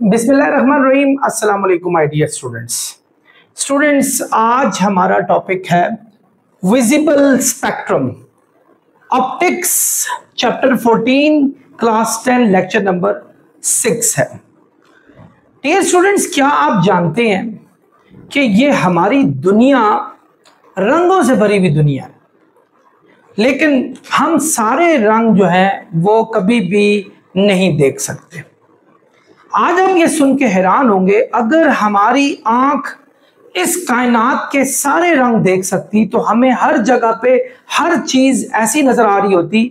बिस्मिल्लाहिर्रहमानिर्रहीम। अस्सलाम वालेकुम माय डियर स्टूडेंट्स, आज हमारा टॉपिक है visible spectrum, optics, chapter 14, class 10, lecture number 6 है। डियर स्टूडेंट्स, क्या आप जानते हैं कि ये हमारी दुनिया रंगों से भरी हुई दुनिया है, लेकिन हम सारे रंग जो है वो कभी भी नहीं देख सकते। आज हम ये सुन के हैरान होंगे, अगर हमारी आंख इस कायनात के सारे रंग देख सकती तो हमें हर जगह पे हर चीज ऐसी नजर आ रही होती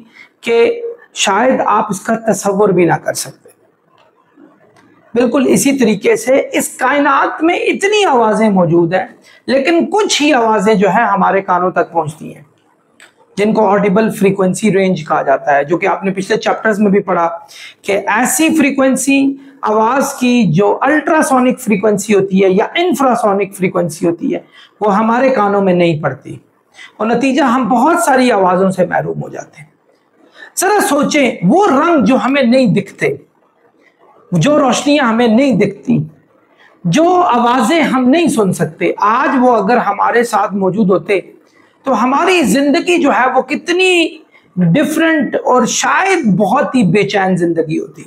कि शायद आप इसका तसव्वुर भी ना कर सकते। बिल्कुल इसी तरीके से इस कायनात में इतनी आवाजें मौजूद हैं, लेकिन कुछ ही आवाजें जो है हमारे कानों तक पहुंचती हैं, जिनको ऑडिबल फ्रीक्वेंसी रेंज कहा जाता है, जो कि आपने पिछले चैप्टर्स में भी पढ़ा कि ऐसी फ्रीक्वेंसी आवाज की जो अल्ट्रासोनिक फ्रीक्वेंसी होती है या इंफ्रासोनिक फ्रीक्वेंसी होती है वो हमारे कानों में नहीं पड़ती, और नतीजा हम बहुत सारी आवाजों से महरूम हो जाते हैं। जरा सोचें, वो रंग जो हमें नहीं दिखते, जो रोशनियां हमें नहीं दिखती, जो आवाजें हम नहीं सुन सकते, आज वो अगर हमारे साथ मौजूद होते तो हमारी जिंदगी जो है वो कितनी डिफरेंट और शायद बहुत ही बेचैन जिंदगी होती।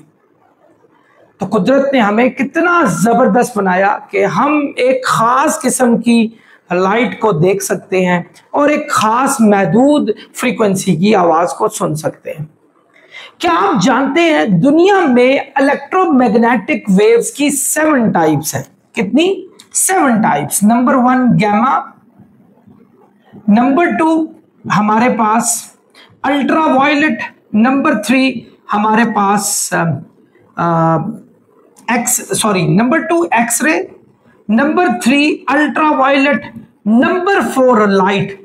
तो कुदरत ने हमें कितना जबरदस्त बनाया कि हम एक खास किस्म की लाइट को देख सकते हैं और एक खास महदूद फ्रीक्वेंसी की आवाज को सुन सकते हैं। क्या आप जानते हैं दुनिया में इलेक्ट्रोमैग्नेटिक वेव्स की 7 टाइप्स हैं? कितनी? 7 टाइप्स। नंबर 1 गैमा, नंबर 2 हमारे पास अल्ट्रावायलेट, नंबर 3 हमारे पास number 2 x-ray, number 3 ultraviolet, number 4 light,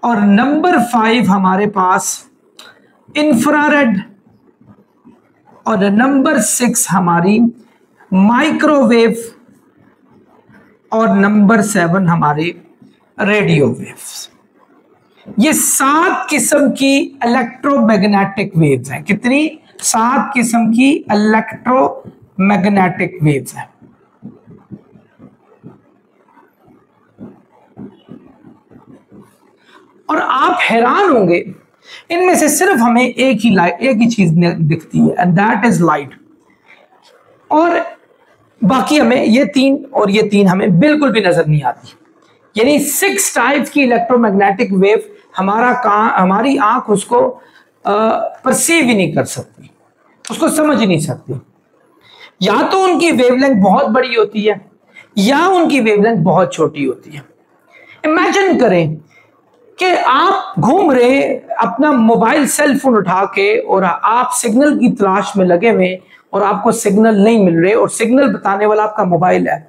और नंबर 5 हमारे पास इंफ्रारेड, और नंबर 6 हमारी माइक्रोवेव, और नंबर 7 हमारे रेडियो वेव्स। ये 7 किस्म की इलेक्ट्रोमैग्नेटिक वेव्स हैं। कितनी? 7 किस्म की इलेक्ट्रोमैग्नेटिक वेव्स हैं। और आप हैरान होंगे, इनमें से सिर्फ हमें एक ही चीज दिखती है, एंड दैट इज लाइट। और बाकी हमें ये 3 हमें बिल्कुल भी नजर नहीं आती। यानी 6 टाइप्स की इलेक्ट्रोमैग्नेटिक वेव हमारी आंख उसको परसीव ही नहीं कर सकती, उसको समझ ही नहीं सकती। या तो उनकी वेवलेंथ बहुत बड़ी होती है या उनकी वेवलेंथ बहुत छोटी होती है। इमेजिन करें कि आप घूम रहे अपना मोबाइल सेल फोन उठा के और आप सिग्नल की तलाश में लगे हुए और आपको सिग्नल नहीं मिल रहे, और सिग्नल बताने वाला आपका मोबाइल है।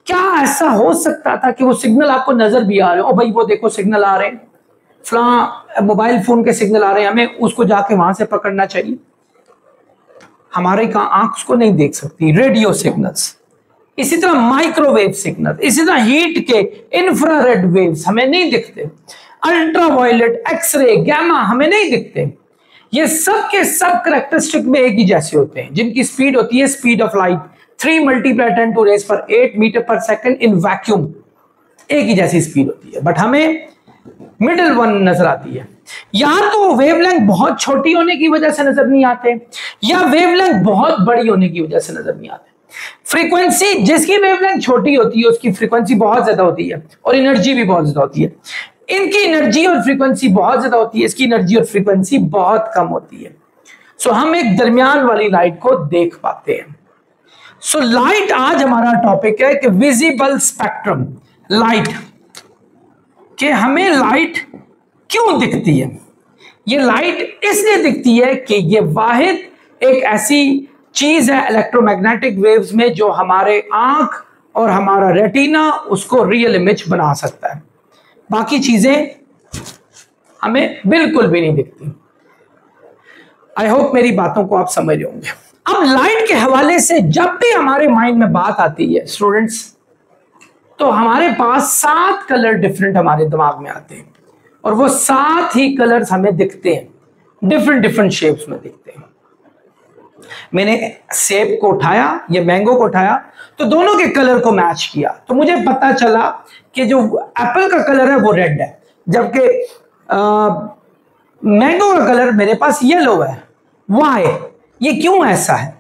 क्या ऐसा हो सकता था कि वो सिग्नल आपको नजर भी आ रहे हो? भाई वो देखो सिग्नल आ रहे हैं, फलां मोबाइल फोन के सिग्नल आ रहे हैं, हमें उसको जाके वहां से पकड़ना चाहिए। हमारे आंख उसको नहीं देख सकती। रेडियो सिग्नल्स, इसी तरह माइक्रोवेव सिग्नल, इसी तरह हीट के इंफ्रारेड वेव्स हमें नहीं दिखते। अल्ट्रावायलेट, एक्सरे, गामा हमें नहीं दिखते। ये सब के सब कैरेक्टरिस्टिक में एक ही जैसे होते हैं, जिनकी स्पीड होती है स्पीड ऑफ लाइट 3 × 10⁸ मीटर पर सेकंड इन वैक्यूम। एक ही जैसी स्पीड होती है, बट हमें मिडिल वन नजर आती है। या तो वेवलेंथ बहुत छोटी होने की वजह से नजर नहीं आते, या वेवलेंथ बहुत बड़ी होने की वजह से नजर नहीं आते। फ्रीक्वेंसी, जिसकी वेवलेंथ छोटी होती है उसकी फ्रीक्वेंसी बहुत ज्यादा होती है और एनर्जी भी बहुत ज्यादा होती है। इनकी एनर्जी और फ्रीक्वेंसी बहुत ज्यादा होती है, इसकी एनर्जी और फ्रीक्वेंसी बहुत कम होती है। सो हम एक दरमियान वाली लाइट को देख पाते हैं। सो लाइट, आज हमारा टॉपिक है कि विजिबल स्पेक्ट्रम, लाइट, कि हमें लाइट क्यों दिखती है। ये लाइट इसलिए दिखती है कि ये वाहिद एक ऐसी चीज है इलेक्ट्रोमैग्नेटिक वेव्स में जो हमारे आंख और हमारा रेटिना उसको रियल इमेज बना सकता है। बाकी चीजें हमें बिल्कुल भी नहीं दिखती। आई होप मेरी बातों को आप समझ रहे होंगे। अब लाइट के हवाले से जब भी हमारे माइंड में बात आती है स्टूडेंट्स, तो हमारे पास 7 कलर डिफरेंट हमारे दिमाग में आते हैं, और वो 7 ही कलर्स हमें दिखते हैं, डिफरेंट शेप्स में दिखते हैं। मैंने सेब को उठाया, ये मैंगो को उठाया, तो दोनों के कलर को मैच किया, तो मुझे पता चला कि जो एप्पल का कलर है वो रेड है, जबकि मैंगो का कलर मेरे पास येलो है। वाई? ये क्यों ऐसा है?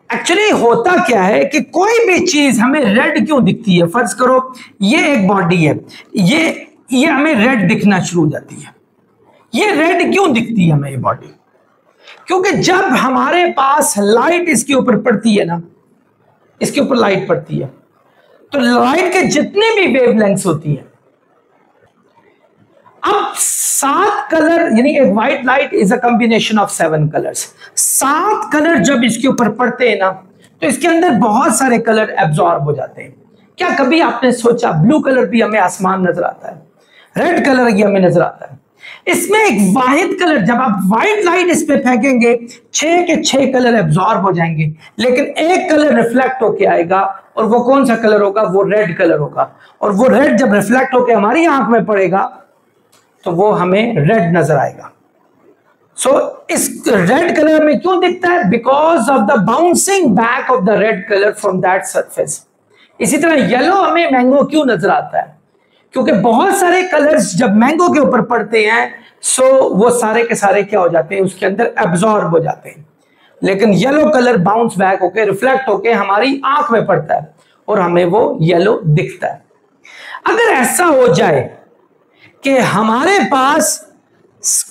एक्चुअली होता क्या है कि कोई भी चीज हमें रेड क्यों दिखती है? फर्ज करो ये एक बॉडी है, ये हमें रेड दिखना शुरू हो जाती है। ये रेड क्यों दिखती है हमें ये बॉडी? क्योंकि जब हमारे पास लाइट इसके ऊपर पड़ती है ना, इसके ऊपर लाइट पड़ती है, तो लाइट के जितने भी वेवलेंथ्स होती है, अब 7 कलर, यानी एक white light is a combination of 7 colours. 7 colour जब इसके ऊपर पड़ते हैं ना, तो इसके अंदर बहुत सारे कलर एब्जॉर्ब हो जाते हैं। क्या कभी आपने सोचा ब्लू कलर भी हमें आसमान नजर आता है, रेड कलर भी हमें नजर आता है, इसमें एक वाहिद कलर, जब आप व्हाइट लाइट इस पे फेंकेंगे 6 के 6 कलर एब्जॉर्ब हो जाएंगे, लेकिन एक कलर रिफ्लेक्ट होके आएगा, और वो कौन सा कलर होगा? वो रेड कलर होगा। और वो रेड जब रिफ्लेक्ट होके हमारी आंख में पड़ेगा तो वो हमें रेड नजर आएगा। सो इस रेड कलर में क्यों दिखता है? Because of the bouncing back of the red colour from that surface. इसी तरह येलो हमें मैंगो क्यों नजर आता है? क्योंकि बहुत सारे कलर्स जब मैंगो के ऊपर पड़ते हैं, सो वो सारे के सारे क्या हो जाते हैं? उसके अंदर एब्जॉर्ब हो जाते हैं। लेकिन येलो कलर बाउंस बैक होके, रिफ्लेक्ट होके हमारी आंख में पड़ता है और हमें वो येलो दिखता है। अगर ऐसा हो जाए कि हमारे पास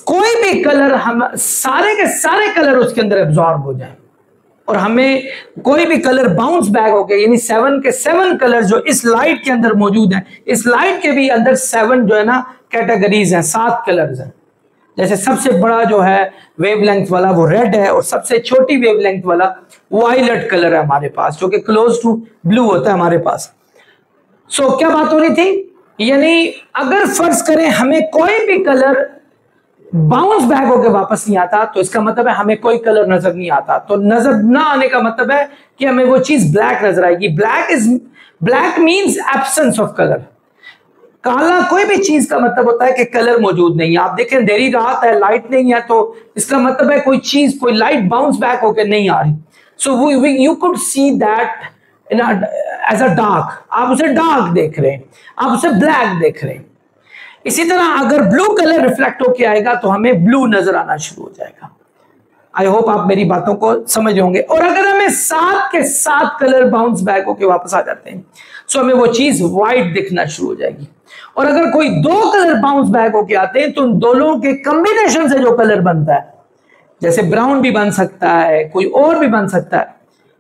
कोई भी कलर, हम सारे के सारे कलर उसके अंदर एब्जॉर्ब हो जाए और हमें कोई भी कलर बाउंस बैक हो गए, यानी 7 के 7 कलर जो इस लाइट के अंदर मौजूद हैं, इस लाइट के भी अंदर 7 जो है ना कैटेगरीज हैं, 7 कलर्स हैं। जैसे सबसे बड़ा जो है वेवलेंथ वाला वो रेड है, और सबसे छोटी वेवलेंथ वाला वायलेट कलर है हमारे पास, जो कि क्लोज टू ब्लू होता है हमारे पास। सो क्या बात हो रही थी? यानी अगर फर्ज करें हमें कोई भी कलर बाउंस बैक होकर वापस नहीं आता, तो इसका मतलब है हमें कोई कलर नजर नहीं आता। तो नजर ना आने का मतलब है कि हमें वो चीज ब्लैक नजर आएगी। Black means absence of colour. काला कोई भी चीज का मतलब होता है कि कलर मौजूद नहीं है। आप देखें अंधेरी रात है, लाइट नहीं है, तो इसका मतलब है कोई चीज, कोई लाइट बाउंस बैक होकर नहीं आ रही। So you could see that as a dark. आप उसे डार्क देख रहे हैं, आप उसे ब्लैक देख रहे हैं। इसी तरह अगर ब्लू कलर रिफ्लेक्ट होके आएगा तो हमें ब्लू नजर आना शुरू हो जाएगा। आई होप आप मेरी बातों को समझ होंगे। और अगर हमें 7 के 7 कलर बाउंस बैक होके वापस आ जाते हैं, सो हमें वो चीज व्हाइट दिखना शुरू हो जाएगी। और अगर कोई 2 कलर बाउंस बैक होके आते हैं, तो उन दोनों के कॉम्बिनेशन से जो कलर बनता है, जैसे ब्राउन भी बन सकता है, कोई और भी बन सकता है,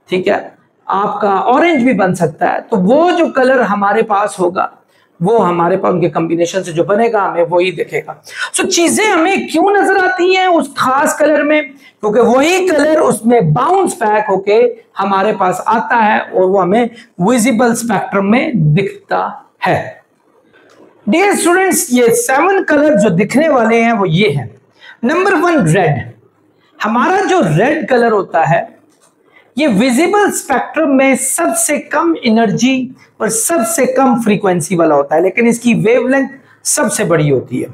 ठीक है, आपका ऑरेंज भी बन सकता है, तो वो जो कलर हमारे पास होगा वो हमारे पास उनके कॉम्बिनेशन से जो बनेगा हमें वही दिखेगा। सो चीजें हमें क्यों नजर आती हैं उस खास कलर में? क्योंकि वही कलर उसमें बाउंस बैक होके हमारे पास आता है और वो हमें विजिबल स्पेक्ट्रम में दिखता है। डियर स्टूडेंट्स, ये 7 कलर जो दिखने वाले हैं वो ये हैं। Number 1 red. हमारा जो रेड कलर होता है ये विजिबल स्पेक्ट्रम में सबसे कम एनर्जी और सबसे कम फ्रीक्वेंसी वाला होता है, लेकिन इसकी वेवलेंथ सबसे बड़ी होती है।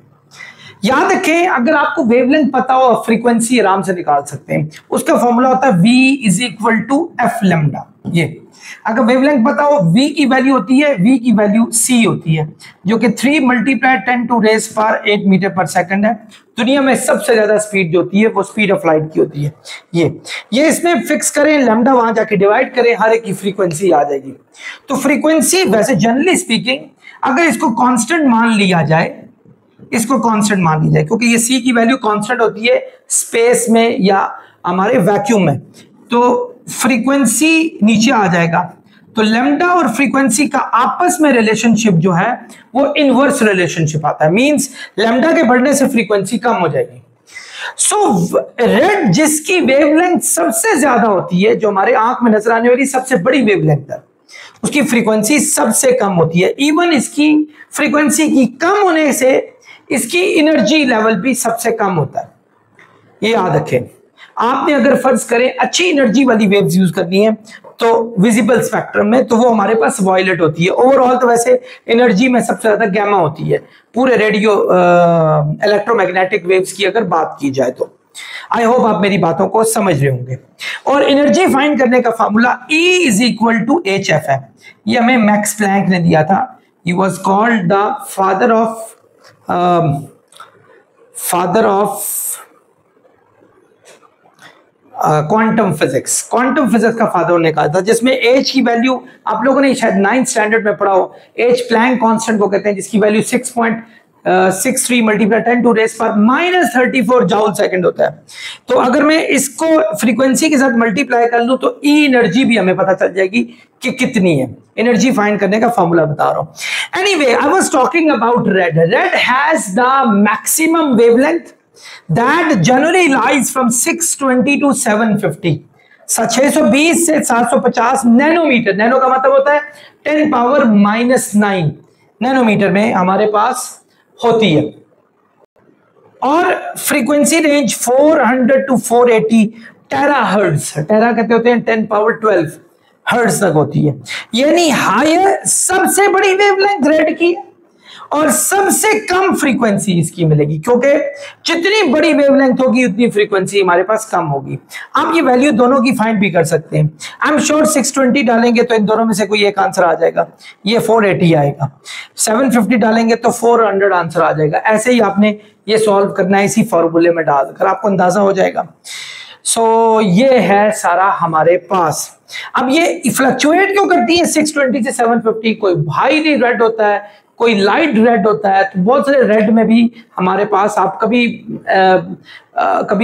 याद रखें, अगर आपको वेवलेंथ पता हो, फ्रीक्वेंसी आराम से निकाल सकते हैं। उसका फॉर्मूला होता है V = f लैम्डा। ये अगर वेवलेंथ पता हो, V की वैल्यू होती है, V की वैल्यू C होती है, जो कि 3 × 10⁸ मीटर पर सेकंड है। दुनिया में सबसे ज्यादा स्पीड जो होती है वो स्पीड ऑफ लाइट की होती है। ये इसमें फिक्स करें, लैम्डा वहां जाके डिवाइड करें, हर एक की फ्रीक्वेंसी आ जाएगी। तो फ्रीक्वेंसी वैसे जनरली स्पीकिंग अगर इसको कांस्टेंट मान लिया जाए, इसको कांस्टेंट मान ली जाए, क्योंकि ये C की वैल्यू कांस्टेंट होती है स्पेस में या हमारे वैक्यूम में, तो फ्रीक्वेंसी नीचे आ जाएगा। तो लैम्डा और फ्रीक्वेंसी का आपस में रिलेशनशिप जो है वो इनवर्स रिलेशनशिप आता है। मींस लैम्डा के बढ़ने से फ्रीक्वेंसी कम हो जाएगी। सो रेड जिसकी वेवलेंथ सबसे ज्यादा होती है, जो हमारे आंख में नजर आने वाली सबसे बड़ी वेवलेंथ है, उसकी फ्रीक्वेंसी सबसे कम होती है। इवन इसकी फ्रीक्वेंसी की कम होने से इसकी एनर्जी लेवल भी सबसे कम होता है। ये याद रखें। आपने अगर फर्ज करें अच्छी एनर्जी वाली वेव्स यूज करनी है तो विजिबल स्पेक्ट्रम में, तो वो हमारे पास वायलेट होती है। ओवरऑल तो वैसे एनर्जी में सबसे ज्यादा गैमा होती है पूरे रेडियो इलेक्ट्रोमैग्नेटिक वेव्स की अगर बात की जाए तो। आई होप आप मेरी बातों को समझ रहे होंगे। और एनर्जी फाइंड करने का formula E is equal to HF है। ये हमें मैक्स प्लैंक ने दिया था। He was called the father of quantum physics. Quantum physics का फादर ने कहा था, जिसमें एच की वैल्यू आप लोगों ने शायद 9th स्टैंडर्ड में पढ़ा हो। एच प्लैंक कांस्टेंट को कहते हैं, जिसकी वैल्यू 6.63 मल्टीप्लाई 10 टू रेस पर -34 जूल सेकंड होता है। तो अगर मैं इसको फ्रीक्वेंसी के साथ मल्टीप्लाई कर लूं तो ई एनर्जी भी हमें पता चल जाएगी कि कितनी है। एनर्जी फाइंड करने का फॉर्मूला बता रहा हूं। Anyway, I was talking about red. Red has the maximum wavelength that generally lies from 620 to 750। 620 से 750 नैनोमीटर। नैनो का मतलब होता है 10⁻⁹ नैनोमीटर में हमारे पास होती है। और फ्रीक्वेंसी रेंज 400 टू 480 टेराहर्ट्ज। टेरा कहते होते हैं 10⁻12 हर्ट्ज तक होती है। यानी हायर सबसे बड़ी वेवलेंथ रेड की है और सबसे कम फ्रीक्वेंसी इसकी मिलेगी, क्योंकि जितनी बड़ी वेवलेंथ होगी उतनी फ्रीक्वेंसी हमारे पास कम होगी। आप ये वैल्यू दोनों की फाइंड भी कर सकते हैं। आई एम श्योर 620 डालेंगे तो इन दोनों में से कोई एक आंसर आ जाएगा, ये 480 आएगा। 750 डालेंगे तो 400 आंसर आ जाएगा। ऐसे ही आपने ये सॉल्व करना है इसी फॉर्मूले में डालकर, आपको अंदाजा हो जाएगा। सो ये है सारा हमारे पास। अब ये फ्लक्चुएट क्यों करती है 620 से 750? कोई भाई रेड होता है, कोई लाइट रेड होता है। तो बहुत सारे रेड में भी हमारे पास, आप कभी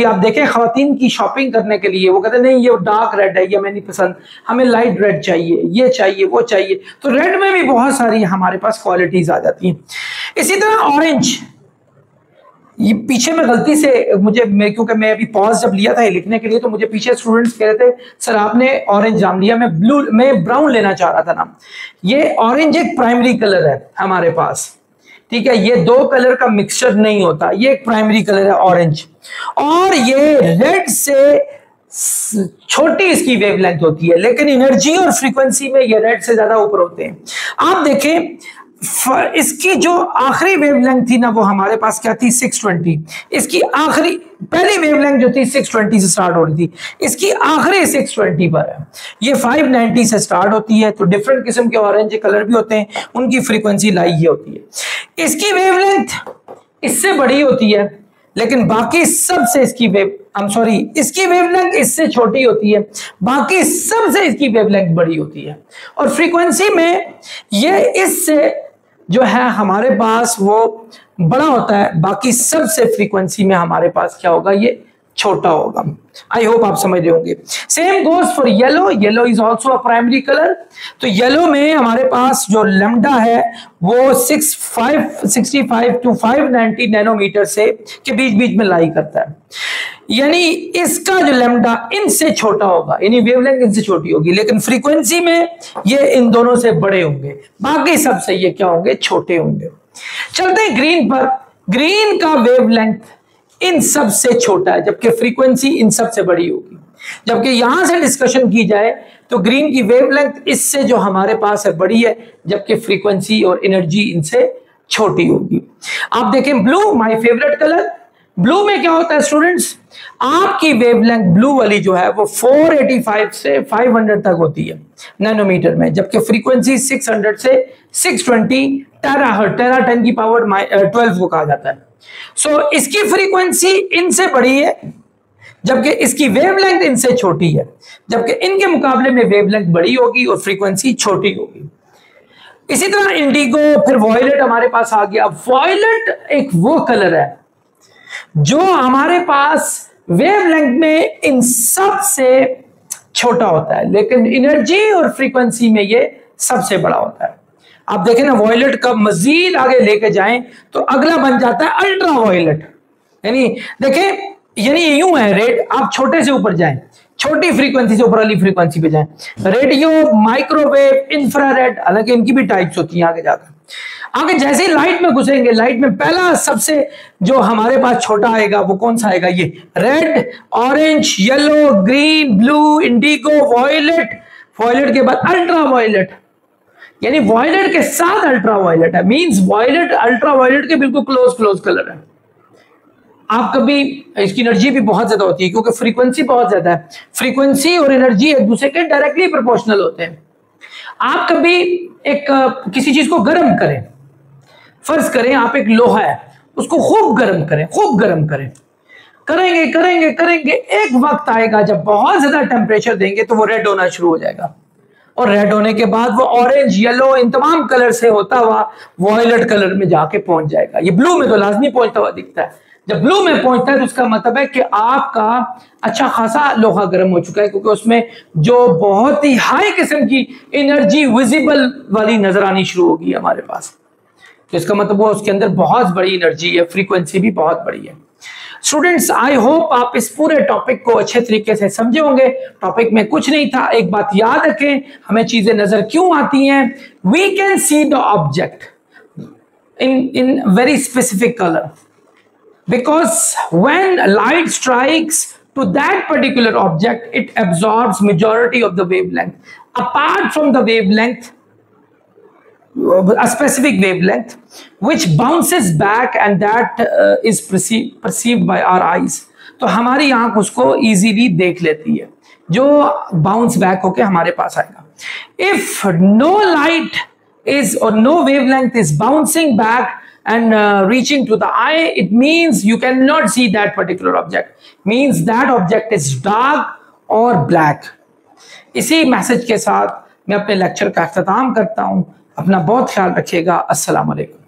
आप देखें खवातीन की शॉपिंग करने के लिए वो कहते हैं नहीं ये डार्क रेड है, ये हमें नहीं पसंद, हमें लाइट रेड चाहिए, ये चाहिए, वो चाहिए। तो रेड में भी बहुत सारी हमारे पास क्वालिटीज आ जाती हैं। इसी तरह ऑरेंज, ये पीछे में गलती से क्योंकि मैं अभी पॉज जब लिया था लिखने के लिए तो मुझे पीछे स्टूडेंट्स कह रहे थे सर आपने ऑरेंज नाम लिया, मैं ब्राउन लेना चाह रहा था नाम। ये ऑरेंज एक प्राइमरी कलर है हमारे पास, ठीक है। ये दो कलर का मिक्सचर नहीं होता, ये एक प्राइमरी कलर है ऑरेंज। और ये रेड से छोटी इसकी वेवलेंथ होती है, लेकिन एनर्जी और फ्रीक्वेंसी में ये रेड से ज्यादा ऊपर होते हैं। आप देखें इसकी जो आखिरी वेवलेंथ थी ना वो हमारे पास क्या थी 620। इसकी आखिरी पहली वेवलेंथ जो थी 620 से स्टार्ट हो रही थी, इसकी आखिरी 620 पर है। ये 590 से स्टार्ट होती है। तो डिफरेंट किस्म के ऑरेंज कलर भी होते हैं, उनकी फ्रीक्वेंसी लाई ये होती है। इसकी वेवलेंथ इससे बड़ी होती है, लेकिन बाकी सबसे इसकी इसकी वेवलेंथ इससे छोटी होती है, बाकी सबसे इसकी वेवलेंथ बड़ी होती है। और फ्रीक्वेंसी में ये इससे जो है हमारे पास वो बड़ा होता है, बाकी सबसे फ्रीक्वेंसी में हमारे पास क्या होगा, ये छोटा होगा। आई होप आप समझ रहे होंगे। Same goes for yellow. Yellow is also a primary colour. तो येलो में हमारे पास जो लैम्डा है वो 65 टू 590 नैनोमीटर से के बीच में लाई करता है। यानी इसका जो लैम्डा इनसे छोटा होगा, यानी वेवलेंथ इनसे छोटी होगी, लेकिन फ्रीक्वेंसी में ये इन दोनों से बड़े होंगे, बाकी सबसे ये क्या होंगे, छोटे होंगे। चलते हैं ग्रीन पर। ग्रीन का वेवलेंथ इन सब से छोटा है, जबकि फ्रीक्वेंसी इन सब से बड़ी होगी। जबकि यहां से डिस्कशन की जाए तो ग्रीन की वेवलेंथ इससे जो हमारे पास है बड़ी है, जबकि फ्रीक्वेंसी और एनर्जी इनसे छोटी होगी। आप देखें blue, my favourite colour. Blue में क्या होता है स्टूडेंट्स, आपकी वेवलेंथ ब्लू वाली जो है वो 485 से 500 तक होती है नैनोमीटर में, जबकि फ्रीक्वेंसी 600 से 620 टेराहर्ट्ज, टेरा 10 की पावर 12 को कहा जाता है। सो इसकी फ्रीक्वेंसी इनसे बड़ी है, जबकि इसकी वेवलेंथ इनसे छोटी है, जबकि इनके मुकाबले में वेवलेंथ बड़ी होगी और फ्रीक्वेंसी छोटी होगी। इसी तरह इंडिगो, फिर वॉयलेट हमारे पास आ गया। वॉयलेट एक वो कलर है जो हमारे पास वेवलेंथ में इन सब से छोटा होता है, लेकिन एनर्जी और फ्रीक्वेंसी में ये सबसे बड़ा होता है। आप देखें ना, वॉयलेट का मजीद आगे लेके जाएं तो अगला बन जाता है अल्ट्रा वॉयलेट। यानी देखें, यानी यूं है रेड, आप छोटे से ऊपर जाएं, छोटी फ्रीक्वेंसी से ऊपर वाली फ्रीक्वेंसी पे जाएं। रेडियो, माइक्रोवेव, इंफ्रारेड, हालांकि इनकी भी टाइप्स होती हैं आगे जाकर। आगे जैसे ही लाइट में घुसेंगे, लाइट में पहला सबसे जो हमारे पास छोटा आएगा वो कौन सा आएगा, ये red, orange, yellow, green, blue, indigo, violet. Violet के बाद अल्ट्रा वॉयलेट, यानी वॉयलेट के साथ अल्ट्रा वॉयलेट है, मींस वॉयलेट अल्ट्रा वॉयलेट के बिल्कुल क्लोज कलर है। आप कभी, इसकी एनर्जी भी बहुत ज्यादा होती है क्योंकि फ्रीक्वेंसी बहुत ज्यादा है, फ्रीक्वेंसी और एनर्जी एक दूसरे के डायरेक्टली प्रोपोर्शनल होते हैं। आप कभी एक किसी चीज को गर्म करें, फर्ज करें आप एक लोहा है उसको खूब गर्म करें, खूब गर्म करें, करेंगे करेंगे करेंगे, एक वक्त आएगा जब बहुत ज्यादा टेम्परेचर देंगे तो वो रेड होना शुरू हो जाएगा, और रेड होने के बाद वो ऑरेंज, येलो, इन तमाम कलर से होता हुआ वॉयलेट कलर में जाके पहुंच जाएगा। ये ब्लू में तो लाजमी पहुंचता हुआ दिखता है। जब ब्लू में पहुंचता है तो उसका मतलब है कि आपका अच्छा खासा लोहा गर्म हो चुका है, क्योंकि उसमें जो बहुत ही हाई किस्म की एनर्जी विजिबल वाली नजर आनी शुरू होगी हमारे पास। तो इसका मतलब वो उसके अंदर बहुत बड़ी एनर्जी है, फ्रीक्वेंसी भी बहुत बड़ी है। स्टूडेंट्स, आई होप आप इस पूरे टॉपिक को अच्छे तरीके से समझे होंगे। टॉपिक में कुछ नहीं था, एक बात याद रखें, हमें चीजें नजर क्यों आती हैं। We can see the object in very specific colour because when light strikes to that particular object it absorbs majority of the wavelength. Apart from the wavelength, a specific wavelength which bounces back and that is perceived by our eyes. तो हमारी आंख उसको easily देख लेती है, जो bounce back होके हमारे पास आएगा। If no light is or no wavelength is bouncing back and reaching to the eye, it means you cannot see that particular object, means that object is dark or black. इसी message के साथ मैं अपने lecture का अख्ताम करता हूं। अपना बहुत ख्याल रखिएगा। अस्सलाम वालेकुम।